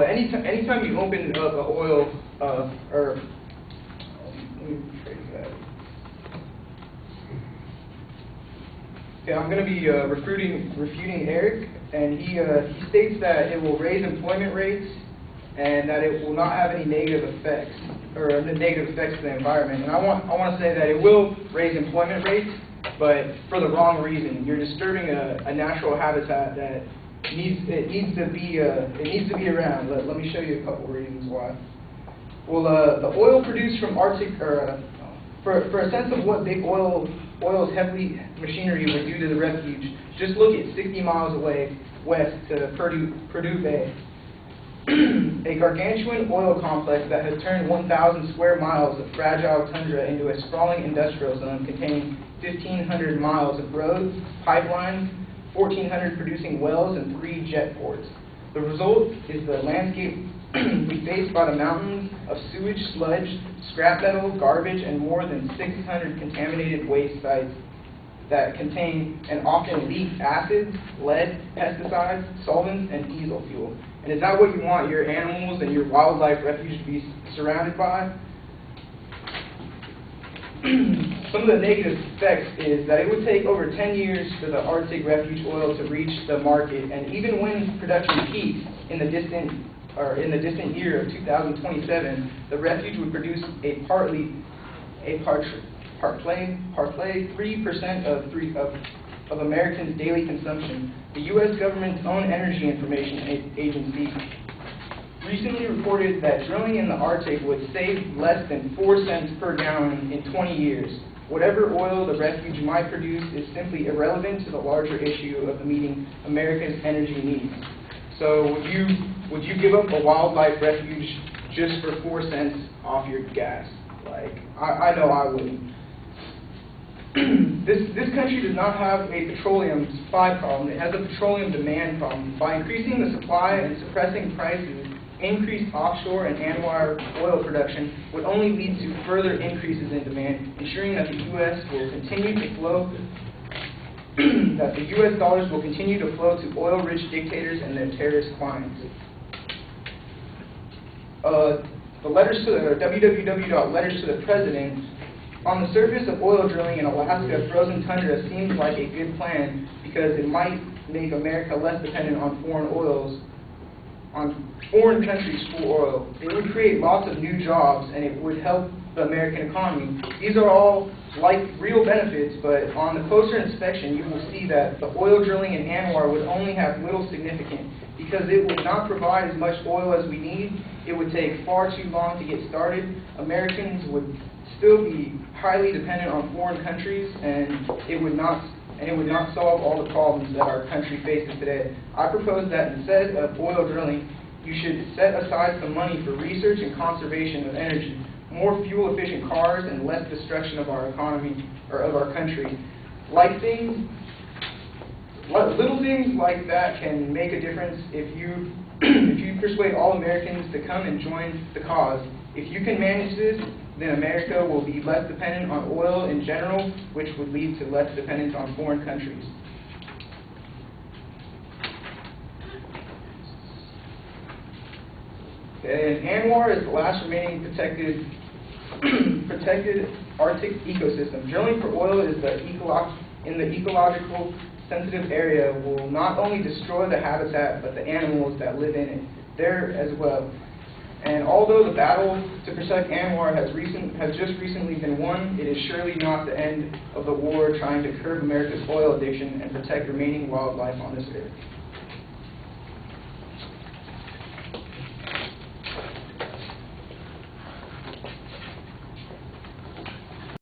anytime you open up an oil, or let me rephrase that. Okay, I'm going to be refuting Eric, and he states that it will raise employment rates and that it will not have any negative effects or negative effects to the environment. And I want to say that it will raise employment rates, but for the wrong reason. You're disturbing a natural habitat that needs to be around. Let me show you a couple reasons why. Well, the oil produced from Arctic, for a sense of what big oil's heavy machinery would do to the refuge, just look at 60 miles away west to Purdue Bay. A gargantuan oil complex that has turned 1,000 square miles of fragile tundra into a sprawling industrial zone containing 1,500 miles of roads, pipelines, 1,400 producing wells, and 3 jet ports. The result is the landscape we face by the mountains of sewage, sludge, scrap metal, garbage, and more than 600 contaminated waste sites that contain and often leak acids, lead, pesticides, solvents, and diesel fuel. And is that what you want your animals and your wildlife refuge to be surrounded by? Some of the negative effects is that it would take over 10 years for the Arctic refuge oil to reach the market, and even when production peaks in the distant year of 2027, the refuge would produce a partly 3% of Americans' daily consumption. The U.S. government's own Energy Information Agency recently reported that drilling in the Arctic would save less than 4 cents per gallon in 20 years. Whatever oil the refuge might produce is simply irrelevant to the larger issue of meeting America's energy needs. So would you give up a wildlife refuge just for 4 cents off your gas? Like, I know I wouldn't. This country does not have a petroleum supply problem. It has a petroleum demand problem. By increasing the supply and suppressing prices, increased offshore and Anwr oil production would only lead to further increases in demand, ensuring that the U.S. will continue to flow, that the U.S. dollars will continue to flow to oil-rich dictators and their terrorist clients. The letters to www.letters to the president. On the surface of oil drilling in Alaska frozen tundra seems like a good plan because it might make America less dependent on foreign countries for oil. It would create lots of new jobs and it would help the American economy. These are all like real benefits, but on the closer inspection you will see that the oil drilling in Anwr would only have little significance because it would not provide as much oil as we need. It would take far too long to get started. Americans would still be highly dependent on foreign countries, and it would not solve all the problems that our country faces today. I propose that instead of oil drilling, you should set aside some money for research and conservation of energy, more fuel-efficient cars, and less destruction of our economy or of our country. Little things like that can make a difference if you persuade all Americans to come and join the cause. If you can manage this, then America will be less dependent on oil in general, which would lead to less dependence on foreign countries. And Anwr is the last remaining protected Arctic ecosystem. Drilling for oil in the ecological sensitive area will not only destroy the habitat, but the animals that live in it there as well. And although the battle to protect Anwr has just recently been won, it is surely not the end of the war trying to curb America's oil addiction and protect remaining wildlife on this earth.